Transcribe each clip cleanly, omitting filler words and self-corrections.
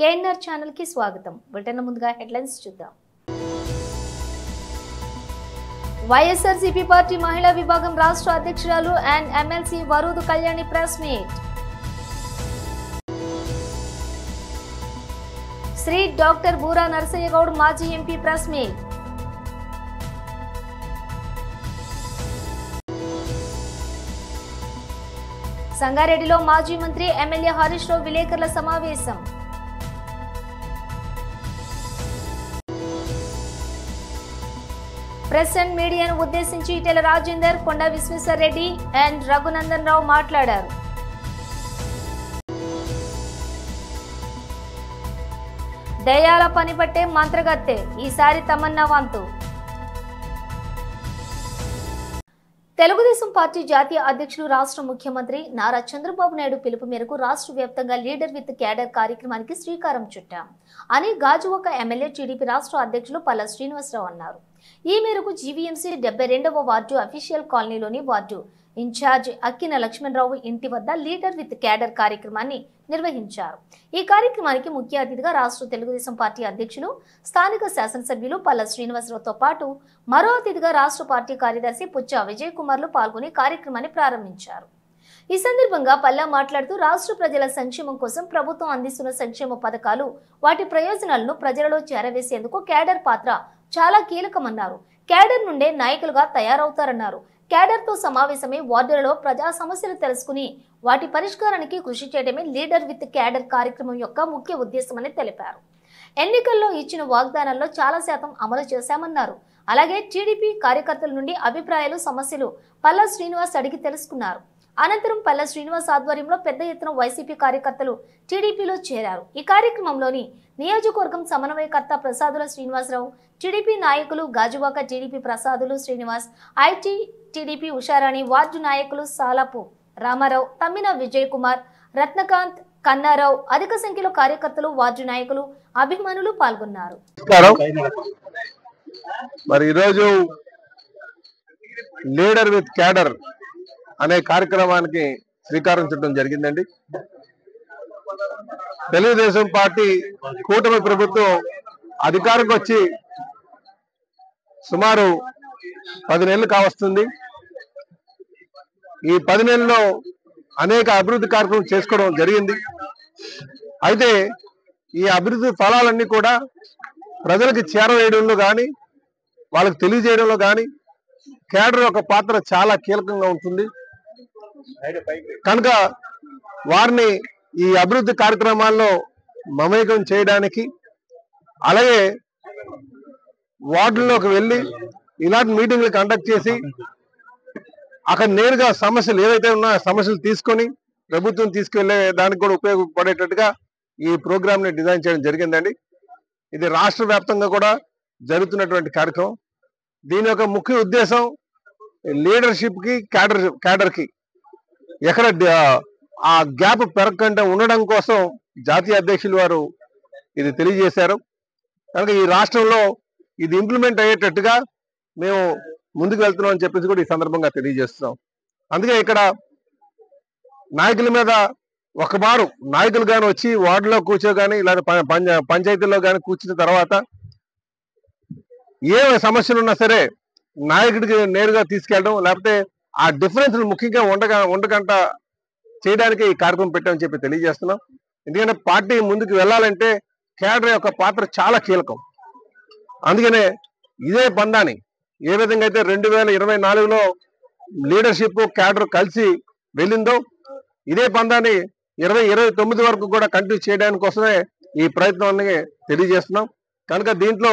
KNR channel కి స్వాగతం. Bulletin ముందుగా హెడ్లైన్స్ చూద్దాం. వైఎస్ఆర్సీపీ పార్టీ మహిళా విభాగం రాష్ట్ర అధ్యక్షురాలు and MLC Varudu Kalyani press meet. Shri doctor Bura Narasaiah Goud మాజీ ఎంపీ ప్రెస్ మీట్. సంగారెడ్డిలో మాజీ మంత్రి ఎమ్మెల్యే హరీష్ రావు విలేకరుల సమావేశం. ప్రెస్ అండ్ మీడియాను ఉద్దేశించి ఈటెల రాజేందర్, కొండా విశ్వేశ్వర్ రెడ్డి అండ్ రఘునందన్ రావు మాట్లాడారు. దయాల పనిపట్టే మంత్రగత్తె, ఈసారి తమన్నా వంతు. తెలుగుదేశం పార్టీ జాతీయ అధ్యక్షులు రాష్ట్ర ముఖ్యమంత్రి నారా చంద్రబాబు నాయుడు పిలుపు మేరకు రాష్ట్ర వ్యాప్తంగా లీడర్ విత్ క్యాడర్ కార్యక్రమానికి శ్రీకారం చుట్టాం అని గాజువాక ఎమ్మెల్యే టీడీపీ రాష్ట్ర అధ్యక్షులు పల్లా శ్రీనివాసరావు అన్నారు. ఈ మేరకు జీవీఎంసీ 72వ వార్డు అఫీషియల్ కాలనీలోని వార్డు ఇన్ఛార్జ్ అక్కిన లక్ష్మణరావు ఇంటి వద్ద లీడర్ విత్ క్యాడర్ కార్యక్రమాన్ని నిర్వహించారు. ఈ కార్యక్రమానికి ముఖ్య అతిథిగా రాష్ట్ర తెలుగుదేశం పార్టీ అధ్యక్షులు, స్థానిక శాసనసభ్యులు పల్లా శ్రీనివాసరావుతో పాటు మరో అతిథిగా రాష్ట్ర పార్టీ కార్యదర్శి పుచ్చ విజయ్ కుమార్లు పాల్గొని కార్యక్రమాన్ని ప్రారంభించారు. ఈ సందర్భంగా పల్లా మాట్లాడుతూ రాష్ట్ర ప్రజల సంక్షేమం కోసం ప్రభుత్వం అందిస్తున్న సంక్షేమ పథకాలు, వాటి ప్రయోజనాలను ప్రజలలో చేరవేసేందుకు క్యాడర్ పాత్ర చాలా కీలకమన్నారు. క్యాడర్ నుండే నాయకులుగా తయారవుతారన్నారు. క్యాడర్ తో సమావేశమై వార్డులలో ప్రజా సమస్యలు తెలుసుకుని వాటి పరిష్కారానికి కృషి చేయడమే లీడర్ విత్ క్యాడర్ కార్యక్రమం యొక్క ముఖ్య ఉద్దేశమని తెలిపారు. ఎన్నికల్లో ఇచ్చిన వాగ్దానాల్లో చాలా శాతం అమలు చేశామన్నారు. అలాగే టీడీపీ కార్యకర్తల నుండి అభిప్రాయాలు, సమస్యలు పల్లా శ్రీనివాస్ అడిగి తెలుసుకున్నారు. అనంతరం పల్లా శ్రీనివాస్ ఆధ్వర్యంలో పెద్ద ఎత్తున వైసీపీ కార్యకర్తలు టీడీపీలో చేరారు. ఈ కార్యక్రమంలోని నియోజకవర్గం సమన్వయకర్త ప్రసాదుల శ్రీనివాసరావు, టీడీపీ నాయకులు Gajuwaka TDP Prasadulu Srinivas, IT TDP Usharani, ward నాయకులు సాలపు రామారావు, తమ్మిన విజయ్ కుమార్, రత్నకాంత్, కన్నారావు, అధిక సంఖ్యలో కార్యకర్తలు, వార్డు నాయకులు, అభిమానులు పాల్గొన్నారు. మరి ఈరోజు లీడర్ విత్ క్యాడర్ అనే కార్యక్రమానికి శ్రీకారం చుట్టడం జరిగిందండి. తెలుగుదేశం పార్టీ కూటమి ప్రభుత్వం అధికారంకి వచ్చి సుమారు 10 నెలలు కావస్తుంది. ఈ 10 నెలల్లో అనేక అభివృద్ధి కార్యక్రమం చేసుకోవడం జరిగింది. అయితే ఈ అభివృద్ధి ఫలాలన్నీ కూడా ప్రజలకు చేరవేయడంలో కానీ, వాళ్ళకు తెలియజేయడంలో కానీ క్యాడర్ యొక్క పాత్ర చాలా కీలకంగా ఉంటుంది. కనుక వారిని ఈ అభివృద్ధి కార్యక్రమాల్లో మమేకం చేయడానికి, అలాగే వార్డుల్లోకి వెళ్ళి ఇలాంటి మీటింగ్లు కండక్ట్ చేసి అక్కడ నేరుగా సమస్యలు ఏవైతే ఉన్నాయో సమస్యలు తీసుకొని ప్రభుత్వం తీసుకెళ్లే దానికి కూడా ఉపయోగపడేటట్టుగా ఈ ప్రోగ్రామ్ ని డిజైన్ చేయడం జరిగిందండి. ఇది రాష్ట్ర వ్యాప్తంగా కూడా జరుగుతున్నటువంటి కార్యక్రమం. దీని యొక్క ముఖ్య ఉద్దేశం లీడర్షిప్ కి, క్యాడర్ కి ఎక్కడ ఆ గ్యాప్ పెరగకుండా ఉండడం కోసం జాతీయ అధ్యక్షులు వారు ఇది తెలియజేశారు. కనుక ఈ రాష్ట్రంలో ఇది ఇంప్లిమెంట్ అయ్యేటట్టుగా మేము ముందుకు వెళ్తున్నాం అని చెప్పేసి కూడా ఈ సందర్భంగా తెలియజేస్తున్నాం. అందుకే ఇక్కడ నాయకుల మీద ఒకమారు నాయకులు కానీ వచ్చి వార్డులో కూర్చోగాని లేదా పంచాయతీల్లో కానీ కూర్చున్న తర్వాత ఏ సమస్యలు ఉన్నా సరే నాయకుడికి నేరుగా తీసుకెళ్ళడం, లేకపోతే ఆ డిఫరెన్స్ ముఖ్యంగా ఉండగంట చేయడానికి ఈ కార్యక్రమం పెట్టామని చెప్పి తెలియజేస్తున్నాం. ఎందుకంటే పార్టీ ముందుకు వెళ్ళాలంటే క్యాడర్ యొక్క పాత్ర చాలా కీలకం. అందుకనే ఇదే పందాన్ని ఏ విధంగా అయితే 2024లో లీడర్షిప్ క్యాడర్ కలిసి వెళ్ళిందో ఇదే పందాన్ని 2029 వరకు కూడా కంటిన్యూ చేయడానికి కోసమే ఈ ప్రయత్నాన్ని తెలియజేస్తున్నాం. కనుక దీంట్లో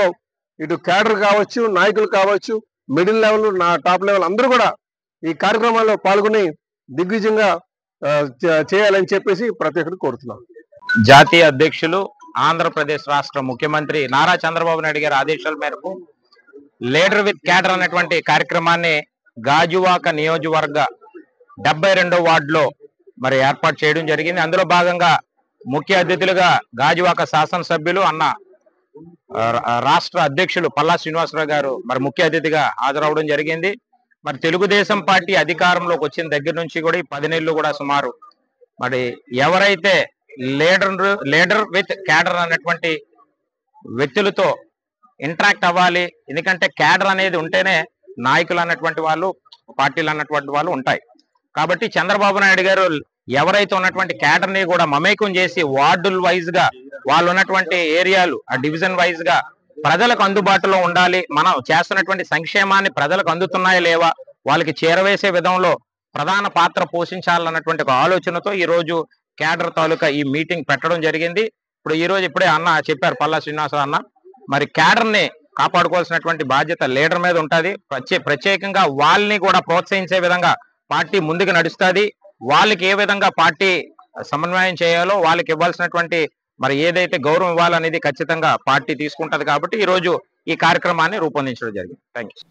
ఇటు క్యాడర్ కావచ్చు, నాయకులు కావచ్చు, మిడిల్ లెవెల్, టాప్ లెవెల్ అందరూ కూడా ఈ కార్యక్రమాల్లో పాల్గొని దిగ్విజయంగా చేయాలని చెప్పేసి ప్రతి ఒక్కరు కోరుతున్నాం. జాతీయ అధ్యక్షులు, ఆంధ్రప్రదేశ్ రాష్ట్ర ముఖ్యమంత్రి నారా చంద్రబాబు నాయుడు గారి ఆదేశాల మేరకు లీడర్ విత్ క్యాడర్ అనేటువంటి కార్యక్రమాన్ని గాజువాక నియోజకవర్గ 72వ వార్డులో మరి ఏర్పాటు చేయడం జరిగింది. అందులో భాగంగా ముఖ్య అతిథులుగా గాజువాక శాసనసభ్యులు అన్న రాష్ట్ర అధ్యక్షులు పల్లా శ్రీనివాసరావు గారు మరి ముఖ్య అతిథిగా హాజరవడం జరిగింది. మరి తెలుగుదేశం పార్టీ అధికారంలోకి వచ్చిన దగ్గర నుంచి కూడా ఈ 10 నెలలు కూడా సుమారు మరి ఎవరైతే లీడర్ విత్ క్యాడర్ అనేటువంటి వ్యక్తులతో ఇంటరాక్ట్ అవ్వాలి. ఎందుకంటే క్యాడర్ అనేది ఉంటేనే నాయకులు అన్నటువంటి వాళ్ళు, పార్టీలు అన్నటువంటి వాళ్ళు ఉంటాయి. కాబట్టి చంద్రబాబు నాయుడు గారు ఎవరైతే ఉన్నటువంటి క్యాడర్ ని కూడా మమేకం చేసి వార్డుల వైజ్ గా వాళ్ళు ఉన్నటువంటి ఏరియాలు ఆ డివిజన్ వైజ్ గా ప్రజలకు అందుబాటులో ఉండాలి. మనం చేస్తున్నటువంటి సంక్షేమాన్ని ప్రజలకు అందుతున్నాయా లేవా, వాళ్ళకి చేరవేసే విధంలో ప్రధాన పాత్ర పోషించాలన్నటువంటి ఒక ఆలోచనతో ఈ రోజు క్యాడర్ తాలూకా ఈ మీటింగ్ పెట్టడం జరిగింది. ఇప్పుడు ఈ రోజు ఇప్పుడే అన్న చెప్పారు, పల్లా శ్రీనివాసరావు అన్న, మరి క్యాడర్ ని కాపాడుకోవాల్సినటువంటి బాధ్యత లీడర్ మీద ఉంటది. ప్రత్యేకంగా వాళ్ళని కూడా ప్రోత్సహించే విధంగా పార్టీ ముందుకు నడుస్తుంది. వాళ్ళకి ఏ విధంగా పార్టీ సమన్వయం చేయాలో, వాళ్ళకి ఇవ్వాల్సినటువంటి మరి ఏదైతే గౌరవం ఇవ్వాలనేది ఖచ్చితంగా పార్టీ తీసుకుంటది. కాబట్టి ఈ రోజు ఈ కార్యక్రమాన్ని రూపొందించడం జరిగింది. Thank you.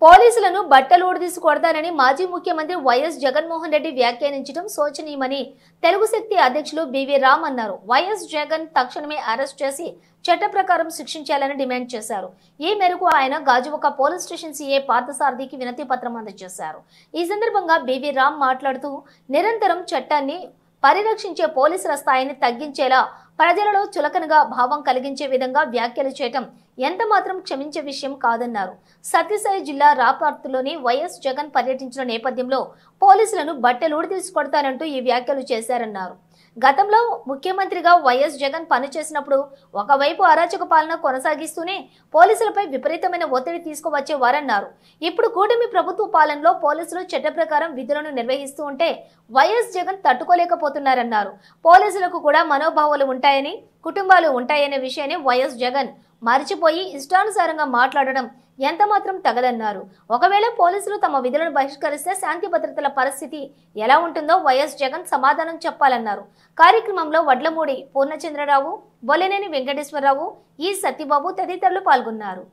పోలీసులను బట్టలు ఊడదీసి కొడతారని మాజీ ముఖ్యమంత్రి వైఎస్ జగన్మోహన్ రెడ్డి వ్యాఖ్యానించడం శోచనీయమని తెలుగు శక్తి అధ్యక్షులు బివి రామ్ అన్నారు. వైఎస్ జగన్ తక్షణమే అరెస్ట్ చేసి చట్ట ప్రకారం శిక్షించాలని డిమాండ్ చేశారు. ఈ మేరకు ఆయన గాజువాక పోలీస్ స్టేషన్ సీఏ పార్థసారథికి వినతి పత్రం అందజేశారు. ఈ సందర్భంగా బివి రామ్ మాట్లాడుతూ నిరంతరం చట్టాన్ని పరిరక్షించే పోలీసుల స్థాయిని తగ్గించేలా ప్రజలలో చులకనగా భావం కలిగించే విధంగా వ్యాఖ్యలు చేయటం ఎంత మాత్రం క్షమించే విషయం కాదన్నారు. సత్యసాయి జిల్లా రాపర్తిలోని వైఎస్ జగన్ పర్యటించిన నేపథ్యంలో పోలీసులను బట్టెలు తీసుకొడతారంటూ ఈ వ్యాఖ్యలు చేశారన్నారు. గతంలో ముఖ్యమంత్రిగా వైఎస్ జగన్ పనిచేసినప్పుడు ఒకవైపు అరాచక పాలన కొనసాగిస్తూనే పోలీసులపై విపరీతమైన ఒత్తిడి తీసుకువచ్చేవారన్నారు. ఇప్పుడు కూటమి ప్రభుత్వ పాలనలో పోలీసులు చట్ట ప్రకారం విధులను నిర్వహిస్తూ ఉంటే వైఎస్ జగన్ తట్టుకోలేకపోతున్నారన్నారు. పోలీసులకు కూడా మనోభావాలు ఉంటాయని, కుటుంబాలు ఉంటాయనే విషయాన్ని వైఎస్ జగన్ మరిచిపోయి ఇష్టానుసారంగా మాట్లాడడం ఎంత మాత్రం తగదన్నారు. ఒకవేళ పోలీసులు తమ విధులను బహిష్కరిస్తే శాంతి భద్రతల పరిస్థితి ఎలా ఉంటుందో వైఎస్ జగన్ సమాధానం చెప్పాలన్నారు. కార్యక్రమంలో వడ్లమూడి పూర్ణచంద్రరావు, బొలినేని వెంకటేశ్వరరావు, ఈ సత్యబాబు తదితరులు పాల్గొన్నారు.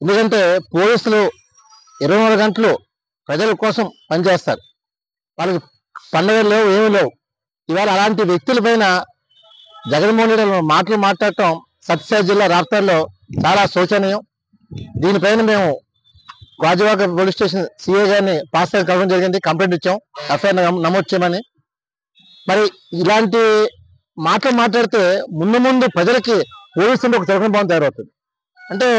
ఎందుకంటే పోలీసులు 24 గంటలు ప్రజల కోసం పనిచేస్తారు. వాళ్ళకి పండుగలు లేవు, ఏమీ లేవు. ఇవాళ అలాంటి వ్యక్తులపైన జగన్మోహన్ రెడ్డి మాటలు మాట్లాడటం సత్యసాయి జిల్లా రాప్తార్లో చాలా శోచనీయం. దీనిపైన మేము గాజువాక పోలీస్ స్టేషన్ సిఐ గారిని పాస్ కలవడం జరిగింది. కంప్లైంట్ ఇచ్చాం, ఎఫ్ఐఆర్ నమోదు చేయమని. మరి ఇలాంటి మాటలు మాట్లాడితే ముందు ప్రజలకి పోలీసులు ఒక తిరగని భావం తయారవుతుంది. అంటే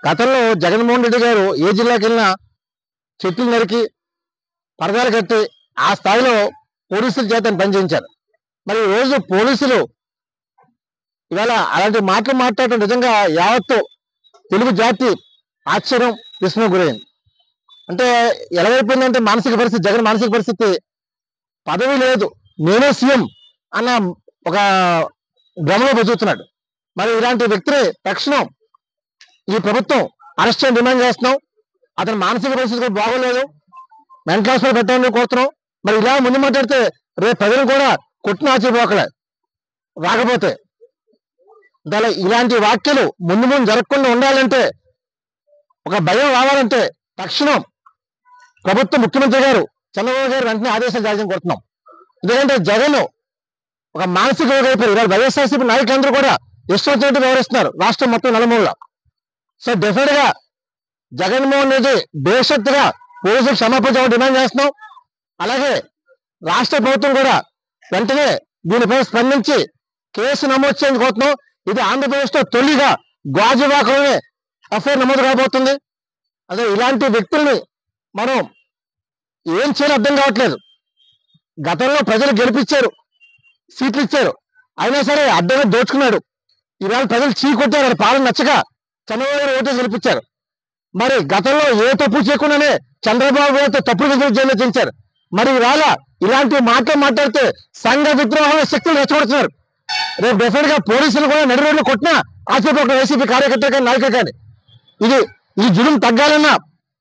గతంలో జగన్మోహన్ రెడ్డి గారు ఏ జిల్లాకి వెళ్ళినా చెట్లు నరికి పరదాలు కట్టి ఆ స్థాయిలో పోలీసుల చేత పనిచేయించారు. మరి ఈ రోజు పోలీసులు ఇవాళ అలాంటి మాటలు మాట్లాడటం నిజంగా యావత్తు తెలుగు జాతి ఆశ్చర్యం విస్మయం గురైంది. అంటే ఎలాగైపోయిందంటే మానసిక పరిస్థితి, జగన్ మానసిక పరిస్థితి, పదవి లేదు నేనే సీఎం అన్న ఒక భ్రమలో బతుకుతున్నాడు. మరి ఇలాంటి వ్యక్తిని తక్షణం ఈ ప్రభుత్వం అరెస్ట్ చేయని డిమాండ్ చేస్తున్నాం. అతని మానసిక పరిస్థితి కూడా బాగోలేదు, మెంటల్ హాస్పిటల్ పెట్టాలని కోరుతున్నాం. మరి ఇలా ముందు మాట్లాడితే రేపు ప్రజలు కూడా కొట్టిన ఆశ్చర్యపోకలే రాకపోతే. ఇలాంటి వ్యాఖ్యలు ముందు జరగకుండా ఉండాలంటే, ఒక భయం రావాలంటే తక్షణం ప్రభుత్వ ముఖ్యమంత్రి గారు చంద్రబాబు గారు వెంటనే ఆదేశాలు జారీ చేయని కోరుతున్నాం. ఎందుకంటే జగన్ ఒక మానసిక రోగి అయిపోయారు. ఇవాళ వైఎస్ఆర్సీపీ నాయకులందరూ కూడా ఇష్టం వచ్చినట్టు వ్యవహరిస్తున్నారు రాష్ట్రం మొత్తం నలుమూలలా. సో డెఫినెట్ గా జగన్మోహన్ రెడ్డి భవిష్యత్తుగా పోలీసులు క్షమాపణ డిమాండ్ చేస్తున్నాం. అలాగే రాష్ట్ర ప్రభుత్వం కూడా వెంటనే దీనిపై స్పందించి కేసు నమోదు చేయడానికి కోరుతున్నాం. ఇది ఆంధ్రప్రదేశ్ లో తొలిగా గాజువాకలోనే ఎఫ్ఐఆర్ నమోదు కాబోతుంది. అదే ఇలాంటి వ్యక్తుల్ని మనం ఏం చేయాలో అర్థం కావట్లేదు. గతంలో ప్రజలు గెలిపించారు, సీట్లు ఇచ్చారు, అయినా సరే అడ్డంగా దోచుకున్నాడు. ఇవాళ ప్రజలు చీకొట్టారు, పాలన నచ్చక చంద్రబాబు గారు ఓటేసి గెలిపించారు. మరి గతంలో ఏ తప్పు చేయకుండానే చంద్రబాబు గారితో తప్పుడు విధులు జైల్లో చేయించారు. మరి ఇవాళ ఇలాంటి మాటలు మాట్లాడితే సంఘ విద్రోహ శక్తులు రెచ్చగొడుతున్నారు. రేపు డెఫినెట్ గా పోలీసులు కూడా నడి రోడ్లు కొట్టినా ఆశ్చర్యపోకుండా వైసీపీ కార్యకర్తలు కానీ నాయకులు కానీ ఈ జులుం తగ్గాలన్నా,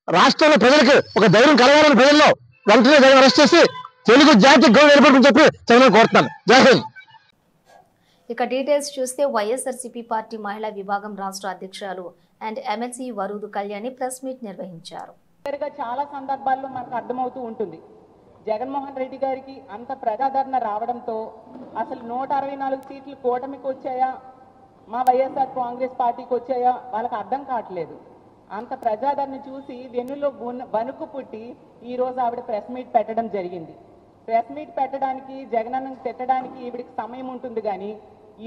రాష్ట్రంలో ప్రజలకు ఒక ధైర్యం కలగాలని ప్రజల్లో వెంటనే జగన్ అరెస్ట్ చేసి తెలుగు జాతి గౌరవం ఏర్పడుతుందని చెప్పి చంద్రబాబు కోరుతున్నాను. జై హింద్. ఇక డీటెయిల్స్ చూస్తే వైఎస్ఆర్సీపీ పార్టీ మహిళా విభాగం రాష్ట్ర అధ్యక్షురాలు and MLC Varudu Kalyani press meet నిర్వహించారు. చాలా సందర్భాల్లో మనకు అర్థమవుతూ ఉంటుంది, జగన్మోహన్ రెడ్డి గారికి అంత ప్రజాదరణ రావడంతో అసలు 164 సీట్లు కూటమికి వచ్చాయా, మా వైఎస్ఆర్ కాంగ్రెస్ పార్టీకి వచ్చాయా వాళ్ళకి అర్థం కావట్లేదు. అంత ప్రజాదరణ చూసి వెన్నులో వణుకు పుట్టి ఈరోజు ఆవిడ ప్రెస్ మీట్ పెట్టడం జరిగింది. ప్రెస్ మీట్ పెట్టడానికి జగనన్నను తిట్టడానికి ఈవిడికి సమయం ఉంటుంది కానీ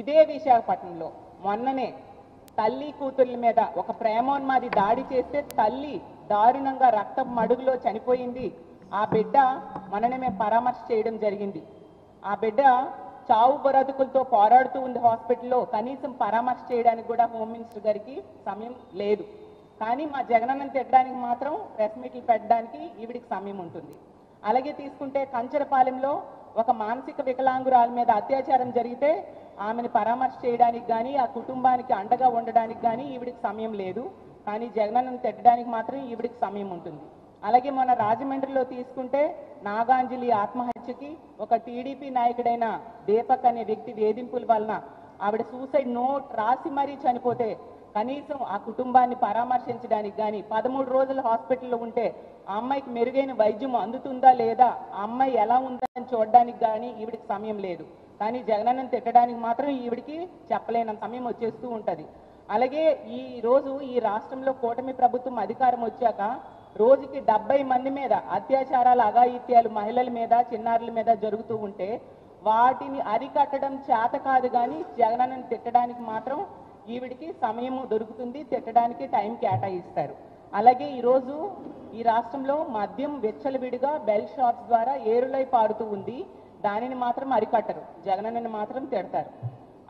ఇదే విశాఖపట్నంలో మొన్ననే తల్లి కూతుర్ల మీద ఒక ప్రేమోన్మాది దాడి చేస్తే తల్లి దారుణంగా రక్తం మడుగులో చనిపోయింది. ఆ బిడ్డ మననే మేము పరామర్శ చేయడం జరిగింది. ఆ బిడ్డ చావు బ్రతుకులతో పోరాడుతూ ఉంది హాస్పిటల్లో. కనీసం పరామర్శ చేయడానికి కూడా హోమ్ మినిస్టర్ గారికి సమయం లేదు. కానీ మా జగనన్నను తిట్టడానికి మాత్రం ప్రెస్ మీట్లు పెట్టడానికి ఈవిడికి సమయం ఉంటుంది. అలాగే తీసుకుంటే కంచరపాలెంలో ఒక మానసిక వికలాంగురాల మీద అత్యాచారం జరిగితే ఆమెను పరామర్శ చేయడానికి కానీ ఆ కుటుంబానికి అండగా ఉండడానికి కానీ ఈవిడికి సమయం లేదు. కానీ జగనన్నను తిట్టడానికి మాత్రం ఈవిడికి సమయం ఉంటుంది. అలాగే మన రాజమండ్రిలో తీసుకుంటే నాగాంజలి ఆత్మహత్యకి ఒక టీడీపీ నాయకుడైన దీపక్ అనే వ్యక్తి వేధింపుల వలన ఆవిడ సూసైడ్ నోట్ రాసి మరీ చనిపోతే కనీసం ఆ కుటుంబాన్ని పరామర్శించడానికి కానీ 13 రోజులు హాస్పిటల్లో ఉంటే ఆ అమ్మాయికి మెరుగైన వైద్యం అందుతుందా లేదా, ఆ అమ్మాయి ఎలా ఉందని చూడడానికి కానీ ఈవిడికి సమయం లేదు. కానీ జగనన్నను తిట్టడానికి మాత్రం ఈవిడికి చెప్పలేనంత సమయం వచ్చేస్తూ ఉంటుంది. అలాగే ఈ రోజు ఈ రాష్ట్రంలో కూటమి ప్రభుత్వం అధికారం వచ్చాక రోజుకి 70 మంది మీద అత్యాచారాలు అఘాయిత్యాలు మహిళల మీద చిన్నారుల మీద జరుగుతూ ఉంటే వాటిని అరికట్టడం చేత కాదు కానీ జగనన్నను తిట్టడానికి మాత్రం ఈవిడికి సమయం దొరుకుతుంది, తిట్టడానికి టైం కేటాయిస్తారు. అలాగే ఈరోజు ఈ రాష్ట్రంలో మద్యం విచ్చలవిడిగా బెల్ షాప్స్ ద్వారా ఏరులై పారుతూ ఉంది. దానిని మాత్రం అరికట్టరు, జగనన్నని మాత్రం తిడతారు.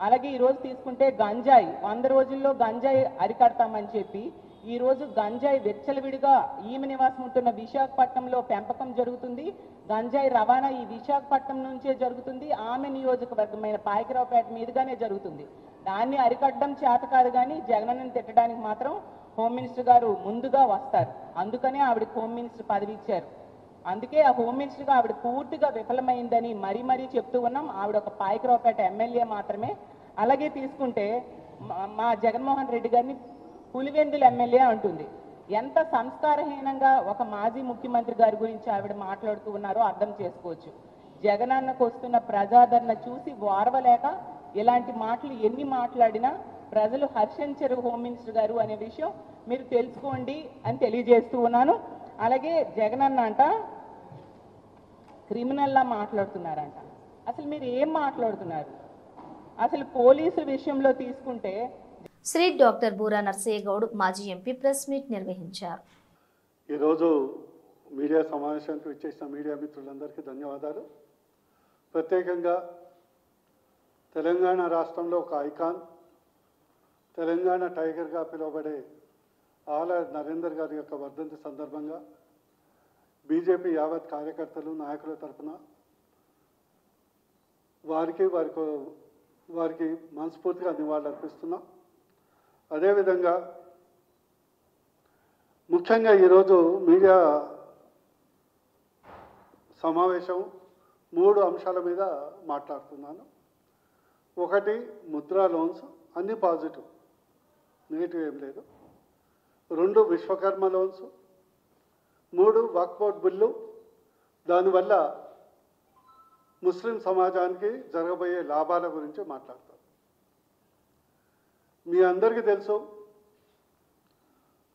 అలాగే ఈరోజు తీసుకుంటే గంజాయి 100 రోజుల్లో గంజాయి అరికడతామని చెప్పి ఈరోజు గంజాయి విచ్చలవిడిగా ఈమె నివాసం ఉంటున్న విశాఖపట్నంలో పెంపకం జరుగుతుంది. గంజాయి రవాణా ఈ విశాఖపట్నం నుంచే జరుగుతుంది. ఆమె నియోజకవర్గమైన పాయకరావుపేట మీదుగానే జరుగుతుంది. దాన్ని అరికట్టడం చేత కాదు కానీ జగనన్నను తిట్టడానికి మాత్రం హోమ్ మినిస్టర్ గారు ముందుగా వస్తారు. అందుకనే ఆవిడకి హోమ్ మినిస్టర్ పదవి ఇచ్చారు. అందుకే ఆ హోమ్ మినిస్టర్గా ఆవిడ పూర్తిగా విఫలమైందని మరీ చెప్తూ ఉన్నాం. ఆవిడ ఒక పాయకరావుపేట ఎమ్మెల్యే మాత్రమే. అలాగే తీసుకుంటే మా జగన్మోహన్ రెడ్డి గారిని పులివెందుల ఎమ్మెల్యే అంటుంది. ఎంత సంస్కారహీనంగా ఒక మాజీ ముఖ్యమంత్రి గారి గురించి ఆవిడ మాట్లాడుతూ ఉన్నారో అర్థం చేసుకోవచ్చు. జగనన్నకు వస్తున్న ప్రజాదరణ చూసి వారవలేక ఇలాంటి మాటలు ఎన్ని మాట్లాడినా ప్రజలు హర్షించరు హోమ్ మినిస్టర్ గారు అనే విషయం మీరు తెలుసుకోండి అని తెలియజేస్తూ ఉన్నాను. అలాగే జగనన్న అంట క్రిమినల్లా మాట్లాడుతున్నారంట. అసలు మీరు ఏం మాట్లాడుతున్నారు? అసలు పోలీసుల విషయంలో తీసుకుంటే శ్రీ డాక్టర్ బూరా నర్సయ్య గౌడ్ మాజీ ఎంపీ ప్రెస్ మీట్ నిర్వహించారు. ఈరోజు మీడియా సమావేశానికి వచ్చేసిన మీడియా మిత్రులందరికీ ధన్యవాదాలు. ప్రత్యేకంగా తెలంగాణ రాష్ట్రంలో ఒక ఐకాన్, తెలంగాణ టైగర్గా పిలువబడే ఆల నరేందర్ గారి యొక్క వర్ధంతి సందర్భంగా బీజేపీ యావత్ కార్యకర్తలు నాయకుల తరఫున వారికి మనస్ఫూర్తిగా నివాళులు అర్పిస్తున్నాం. అదేవిధంగా ముఖ్యంగా ఈరోజు మీడియా సమావేశం 3 అంశాల మీద మాట్లాడుతున్నాను. ఒకటి ముద్రా లోన్స్, అన్ని పాజిటివ్, నెగిటివ్ ఏం లేదు. 2 విశ్వకర్మ లోన్స్, 3 వక్ఫ్ బోర్డ్ బిల్లు, దానివల్ల ముస్లిం సమాజానికి జరగబోయే లాభాల గురించి మాట్లాడతారు. మీ అందరికీ తెలుసు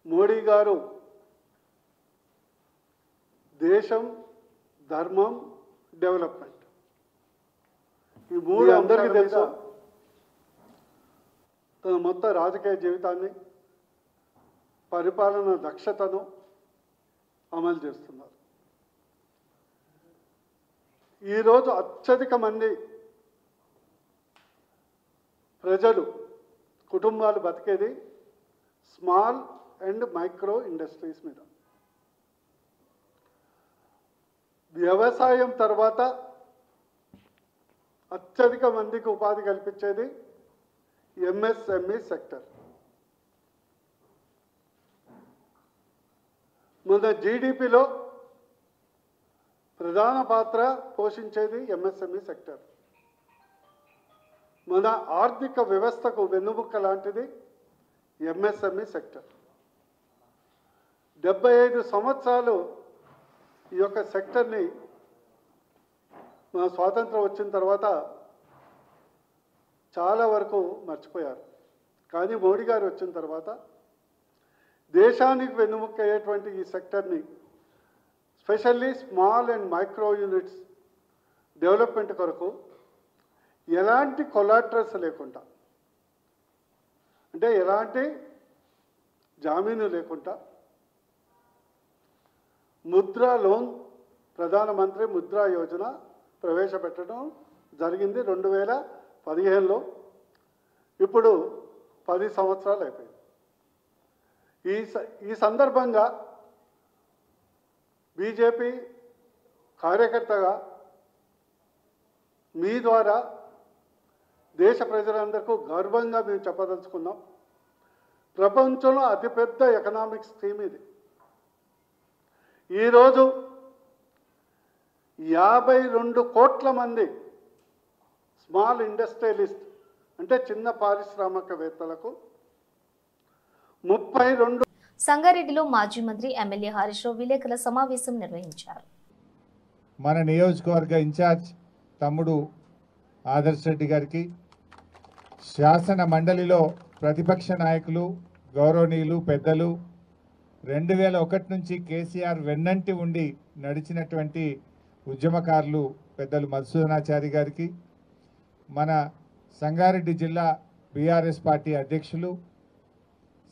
మోడీ గారు దేశం, ధర్మం, డెవలప్మెంట్ ఈ 3 అందరికీ తెలుసు. తన మొత్తం రాజకీయ జీవితాన్ని, పరిపాలన దక్షతను అమలు చేస్తున్నారు. ఈరోజు అత్యధిక మంది ప్రజలు, కుటుంబాలు బతికేది స్మాల్ అండ్ మైక్రో ఇండస్ట్రీస్ మీద. వ్యవసాయం తర్వాత అత్యధిక మందికి ఉపాధి కల్పించేది ఎంఎస్ఎంఈ సెక్టర్. మన జీడిపిలో ప్రధాన పాత్ర పోషించేది ఎంఎస్ఎంఈ సెక్టర్. మన ఆర్థిక వ్యవస్థకు వెన్నుముక్క లాంటిది ఎంఎస్ఎంఈ సెక్టర్. 75 సంవత్సరాలు ఈ యొక్క సెక్టర్ని మన స్వాతంత్రం వచ్చిన తర్వాత చాలా వరకు మర్చిపోయారు. కానీ మోడీ గారు వచ్చిన తర్వాత దేశానికి వెన్నుముక్క అయ్యేటువంటి ఈ సెక్టర్ని, specially small and micro units development కొరకు ఎలాంటి కొలాటరల్స్ లేకుండా, అంటే ఎలాంటి జామీను లేకుండా ముద్రా లోన్, ప్రధానమంత్రి ముద్రా యోజన ప్రవేశపెట్టడం జరిగింది 2015లో. ఇప్పుడు 10 సంవత్సరాలు అయిపోయింది. ఈ సందర్భంగా బీజేపీ కార్యకర్తగా మీ ద్వారా దేశ ప్రజలందరికీ గర్వంగా మేము చెప్పదలుచుకున్నాం, ప్రపంచంలో అతిపెద్ద ఎకనామిక్ స్కీమ్ ఇది. ఈరోజు 52 కోట్ల మంది స్మాల్ ఇండస్ట్రియలిస్ట్ అంటే చిన్న పారిశ్రామికవేత్తలకు 32. సంగారెడ్డిలో మాజీ మంత్రి ఎమ్మెల్యే హరీష్ రావు విలేకరుల సమావేశం నిర్వహించారు. మన నియోజకవర్గ ఇన్ఛార్జ్ తమ్ముడు ఆదర్శ్ రెడ్డి గారికి, శాసన మండలిలో ప్రతిపక్ష నాయకులు, గౌరవనీయులు, పెద్దలు, 2001 నుంచి కేసీఆర్ వెన్నంటి ఉండి నడిచినటువంటి ఉద్యమకారులు పెద్దలు మధుసూదనాచారి గారికి, మన సంగారెడ్డి జిల్లా బీఆర్ఎస్ పార్టీ అధ్యక్షులు,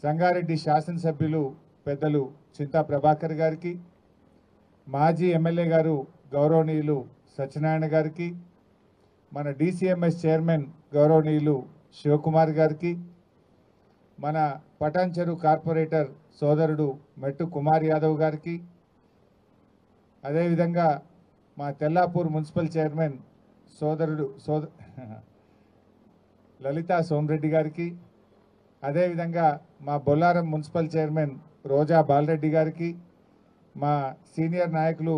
సంగారెడ్డి శాసనసభ్యులు పెద్దలు చింతా ప్రభాకర్ గారికి, మాజీ ఎమ్మెల్యే గారు గౌరవనీయులు సత్యనారాయణ గారికి, మన DCMS చైర్మన్ గౌరవనీయులు శివకుమార్ గారికి, మన పటాన్చెరు కార్పొరేటర్ సోదరుడు మెట్టు కుమార్ యాదవ్ గారికి, అదేవిధంగా మా తెల్లాపూర్ మున్సిపల్ చైర్మన్ లలితా సోమరెడ్డి గారికి, అదేవిధంగా మా బొల్లారం మున్సిపల్ చైర్మన్ రోజా బాలరెడ్డి గారికి, మా సీనియర్ నాయకులు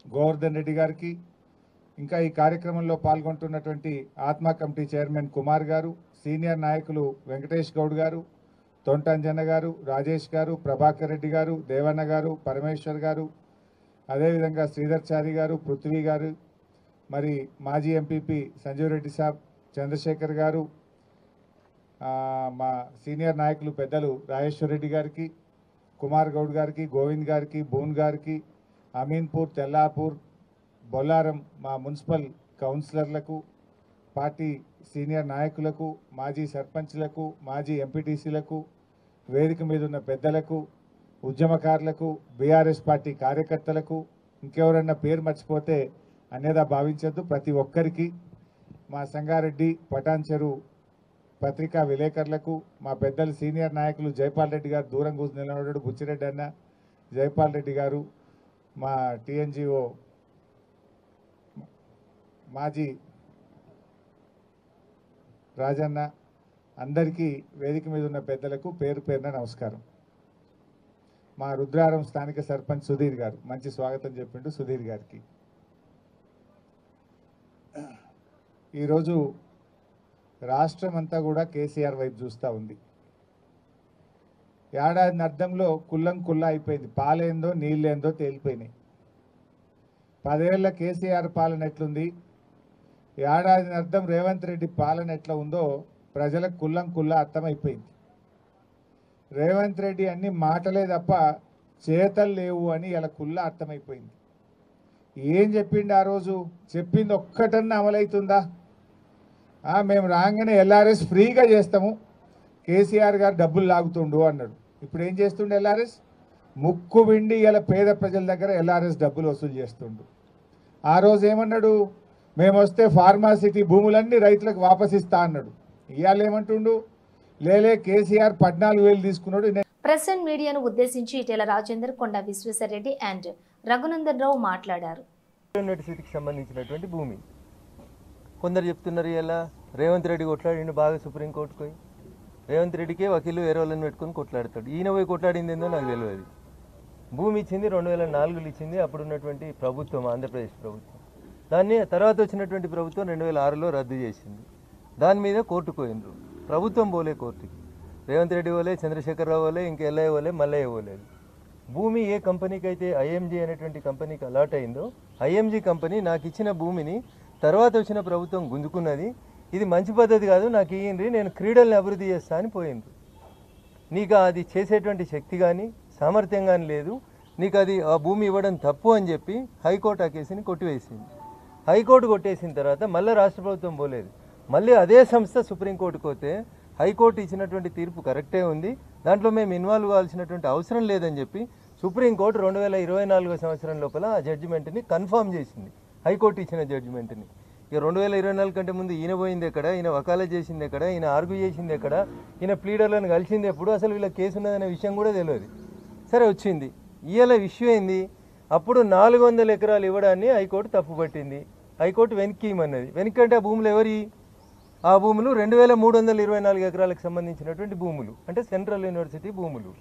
గోవర్ధన్ రెడ్డి గారికి, ఇంకా ఈ కార్యక్రమంలో పాల్గొంటున్నటువంటి ఆత్మ కమిటీ చైర్మన్ కుమార్ గారు, సీనియర్ నాయకులు వెంకటేష్ గౌడ్ గారు, తొంటంజన్న గారు, రాజేష్ గారు, ప్రభాకర్ రెడ్డి గారు, దేవన్న గారు, పరమేశ్వర్ గారు, అదేవిధంగా శ్రీధర్ చారి గారు, పృథ్వీ గారు, మరి మాజీ ఎంపీపీ సంజీవ్ రెడ్డి సాబ్, చంద్రశేఖర్ గారు, మా సీనియర్ నాయకులు పెద్దలు రాజేశ్వర్ రెడ్డి గారికి, కుమార్ గౌడ్ గారికి, గోవింద్ గారికి, బూన్ గారికి, అమీన్పూర్, తెల్లాపూర్, బొల్లారం మా మున్సిపల్ కౌన్సిలర్లకు, పార్టీ సీనియర్ నాయకులకు, మాజీ సర్పంచ్లకు, మాజీ ఎంపీటీసీలకు, వేదిక మీద ఉన్న పెద్దలకు, ఉద్యమకారులకు, బీఆర్ఎస్ పార్టీ కార్యకర్తలకు, ఇంకెవరన్నా పేరు మర్చిపోతే అన్యదా భావించద్దు. ప్రతి ఒక్కరికి, మా సంగారెడ్డి పటాన్చెరు పత్రికా విలేకరులకు, మా పెద్దలు సీనియర్ నాయకులు జైపాల్ రెడ్డి గారు దూరం కూర్చుని నిలబడ్డాడు, బుచ్చిరెడ్డి అన్న, జైపాల్ రెడ్డి గారు, మా TNGO మాజీ రాజన్న, అందరికీ వేదిక మీద ఉన్న పెద్దలకు పేరు పేరున నమస్కారం. మా రుద్రారం స్థానిక సర్పంచ్ సుధీర్ గారు మంచి స్వాగతం చెప్పిండు. సుధీర్ గారికి ఈరోజు రాష్ట్రం అంతా కూడా కేసీఆర్ వైపు చూస్తూ ఉంది. ఏడాది అర్థంలో కుల్లం కుల్లా అయిపోయింది. పాలేందో నీళ్ళేందో తేలిపోయినాయి. 10 ఏళ్ల కేసీఆర్ పాలన ఎట్లుంది, ఏడాది అర్థం రేవంత్ రెడ్డి పాలన ఎట్లా ఉందో ప్రజలకు కుల్లం కుల్లా అర్థమైపోయింది. రేవంత్ రెడ్డి అన్ని మాటలే తప్ప చేతలు లేవు అని ఇలా కుల్లా అర్థమైపోయింది. ఏం చెప్పిండు ఆ రోజు? చెప్పింది ఒక్కటన్నా అమలవుతుందా? మేము రాగానే LRS ఫ్రీగా చేస్తాము, కేసీఆర్ గారు డబ్బులు లాగుతుండు అన్నాడు. ఇప్పుడు ఏం చేస్తుండు? LRS ముక్కు విండి ఇలా పేద ప్రజల దగ్గర LRS డబ్బులు వసూలు చేస్తుండు. ఆ రోజు ఏమన్నాడు? మేము వస్తే ఫార్మాసిటీ భూములన్నీ రైతులకు వాపసిస్తా అన్నాడు. ఇవాళ ఏమంటుండు? లేలే కేసీఆర్ 14,000 తీసుకున్నాడు. ప్రెసిడెంట్ మీడియాను ఉద్దేశించి ఇటెల రాజేందర్, కొండ విశ్వేశ్వరరెడ్డి అండ్ రఘునందన్ రావు మాట్లాడారు. యూనివర్సిటీకి సంబంధించినటువంటి భూమి కొందరు చెప్తున్నారు ఇలా రేవంత్ రెడ్డి కొట్లాడిండు బాగా సుప్రీంకోర్టుకు పోయి. రేవంత్ రెడ్డికే వకీలు వేరే వాళ్ళని పెట్టుకుని కొట్లాడతాడు. ఈయన పోయి కొట్లాడింది ఏందో నాకు తెలియదు. భూమి ఇచ్చింది 2004లో ఇచ్చింది అప్పుడున్నటువంటి ప్రభుత్వం, ఆంధ్రప్రదేశ్ ప్రభుత్వం. దాన్ని తర్వాత వచ్చినటువంటి ప్రభుత్వం 2006లో రద్దు చేసింది. దాని మీద కోర్టుకు పోయిండ్రు. ప్రభుత్వం పోలే కోర్టుకి, రేవంత్ రెడ్డి పోలే, చంద్రశేఖరరావు పోలే, ఇంకా ఎల్ఐ పోలే, మల్లయ్య పోలేదు. భూమి ఏ కంపెనీకి అయితే IMG అనేటువంటి కంపెనీకి అలాట్ అయిందో IMG కంపెనీ నాకు ఇచ్చిన భూమిని తర్వాత వచ్చిన ప్రభుత్వం గుంజుకున్నది. ఇది మంచి పద్ధతి కాదు, నాకు ఇయ్యండి, నేను క్రీడల్ని అభివృద్ధి చేస్తా అని పోయింది. నీకు అది చేసేటువంటి శక్తి కానీ సామర్థ్యం కానీ లేదు, నీకు అది ఆ భూమి ఇవ్వడం తప్పు అని చెప్పి హైకోర్టు ఆ కేసుని కొట్టివేసింది. హైకోర్టు కొట్టేసిన తర్వాత మళ్ళీ రాష్ట్ర ప్రభుత్వం పోలేదు. మళ్ళీ అదే సంస్థ సుప్రీంకోర్టుకు పోతే హైకోర్టు ఇచ్చినటువంటి తీర్పు కరెక్టే ఉంది, దాంట్లో మేము ఇన్వాల్వ్ కావాల్సినటువంటి అవసరం లేదని చెప్పి సుప్రీంకోర్టు 2024 సంవత్సరం లోపల ఆ జడ్జిమెంట్ని కన్ఫర్మ్ చేసింది, హైకోర్టు ఇచ్చిన జడ్జిమెంట్ని. ఇక 2024 కంటే ముందు ఈయన పోయింది ఎక్కడ, ఈయన వకాలత్ చేసింది ఎక్కడ, ఈయన ఆర్గ్యూ చేసింది ఎక్కడ, ఈయన ప్లీడర్లను కలిసింది ఎప్పుడు, అసలు వీళ్ళ కేసు ఉన్నదనే విషయం కూడా తెలియదు. సరే వచ్చింది, ఇవాళ విషయం ఏంది, అప్పుడు 400 ఎకరాలు ఇవ్వడాన్ని హైకోర్టు తప్పుపట్టింది. హైకోర్టు వెనక్కిమన్నది. వెనక్కంటే ఆ భూములు ఎవరి, ఆ భూములు 2324 ఎకరాలకు సంబంధించినటువంటి భూములు, అంటే సెంట్రల్ యూనివర్సిటీ భూములు.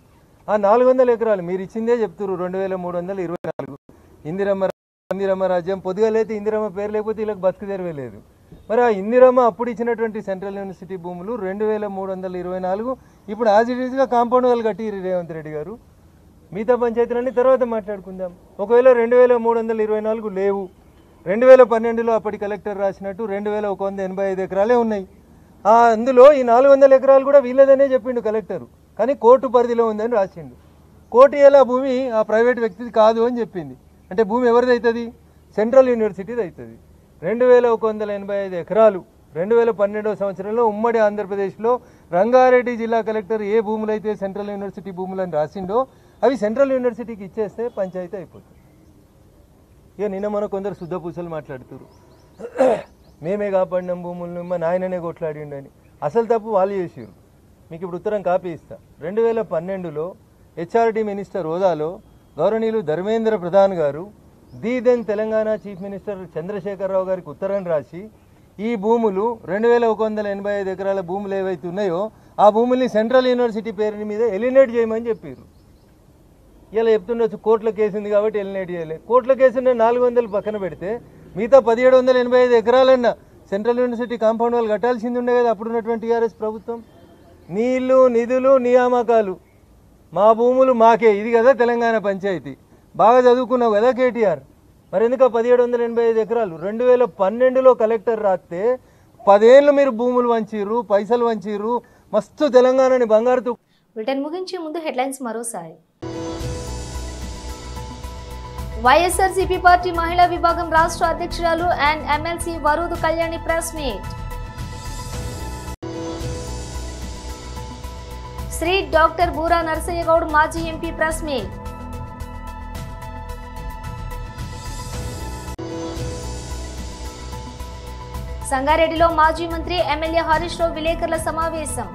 ఆ 400 ఎకరాలు మీరు ఇచ్చిందే చెప్తున్నారు 2324. ఇందిరమ్మ రాజ్యం పొద్దుగాలైతే ఇందిరమ్మ పేరు లేకపోతే వీళ్ళకి బతుకు తెరవేలేదు. మరి ఆ ఇందిరమ్మ అప్పుడు ఇచ్చినటువంటి సెంట్రల్ యూనివర్సిటీ భూములు 2324 ఇప్పుడు యాజ్ ఇట్ ఈస్గా కాంపౌండ్ వాళ్ళు కట్టిరు రేవంత్ రెడ్డి గారు. మిగతా పంచాయతీలన్నీ తర్వాత మాట్లాడుకుందాం. ఒకవేళ 2324 లేవు, 2012లో అప్పటి కలెక్టర్ రాసినట్టు 2185 ఎకరాలే ఉన్నాయి. అందులో ఈ 400 ఎకరాలు కూడా వీళ్ళదనే చెప్పిండు కలెక్టరు, కానీ కోర్టు పరిధిలో ఉందని రాసిండు. కోర్టు ఎలా భూమి ఆ ప్రైవేట్ వ్యక్తిది కాదు అని చెప్పింది. అంటే భూమి ఎవరిది అవుతుంది, సెంట్రల్ యూనివర్సిటీది అవుతుంది. 2185 ఎకరాలు 2012వ సంవత్సరంలో ఉమ్మడి ఆంధ్రప్రదేశ్లో రంగారెడ్డి జిల్లా కలెక్టర్ ఏ భూములు అయితే సెంట్రల్ యూనివర్సిటీ భూములని రాసిండో అవి సెంట్రల్ యూనివర్సిటీకి ఇచ్చేస్తే పంచాయతీ అయిపోతుంది. ఇక నిన్న మన కొందరు శుద్ధపూసలు మాట్లాడుతున్నారు, మేమే కాపాడినాం భూములను, మా నాయననే కొట్లాడిండని. అసలు తప్పు వాళ్ళు చేసారు. మీకు ఇప్పుడు ఉత్తరం కాపీ ఇస్తా. 2012లో హెచ్ఆర్డి మినిస్టర్ హోదాలో గౌరవనీయులు ధర్మేంద్ర ప్రధాన్ గారు then Telangana chief minister Chandrashekar Rao గారికి ఉత్తరం రాసి ఈ భూములు 2185 ఎకరాల భూములు ఏవైతే ఉన్నాయో ఆ భూముల్ని సెంట్రల్ యూనివర్సిటీ పేరు మీద ఎలినేట్ చేయమని చెప్పారు. ఇలా చెప్తుండొచ్చు కోర్టుల కేసు ఉంది కాబట్టి ఎలినేట్ చేయలేదు. కోర్టుల కేసున్న 400 పక్కన పెడితే మిగతా 1785 ఎకరాలన్నా సెంట్రల్ యూనివర్సిటీ కాంపౌండ్ వాళ్ళు కట్టాల్సింది ఉండే కదా అప్పుడున్నటువంటి టీఆర్ఎస్ ప్రభుత్వం. నీళ్లు నిధులు నియామకాలు మా భూములు మాకే, ఇది కదా తెలంగాణ పంచాయతీ. బాగా చదువుకున్నావు కదా కేటీఆర్, మరి ఎందుకు 1785 ఎకరాలు 2012లో కలెక్టర్ రాస్తే 10 ఏళ్ళు మీరు భూములు వంచిర్రు, పైసలు వంచిర్రు, మస్తు తెలంగాణని బంగారుతో. బ్రిటన్ ముగించే ముందు హెడ్లైన్స్ మరోసారి. వైఎస్ఆర్సీపీ పార్టీ మహిళా విభాగం రాష్ట్ర అధ్యక్షురాలు and MLC Varudu Kalyani press meet. Shri doctor Bura Narasaiah Goud మాజీ ఎంపీ ప్రెస్ మీట్. సంగారెడ్డిలో మాజీ మంత్రి ఎమ్మెల్యే హరీష్ రావు విలేకరుల సమావేశం.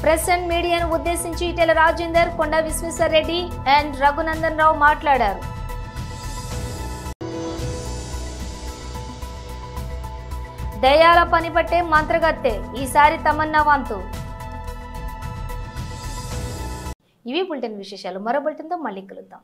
ప్రెస్ అండ్ మీడియాను ఉద్దేశించి ఈటెల రాజేందర్, కొండా విశ్వేశ్వర్ రెడ్డి అండ్ రఘునందన్ రావు మాట్లాడారు. దయాల పని పట్టే మంత్రగత్తె, ఈసారి తమన్నా వంతు. ఇవి బులెటిన్ విశేషాలు. మరో బులెటిన్తో మళ్ళీ కలుద్దాం.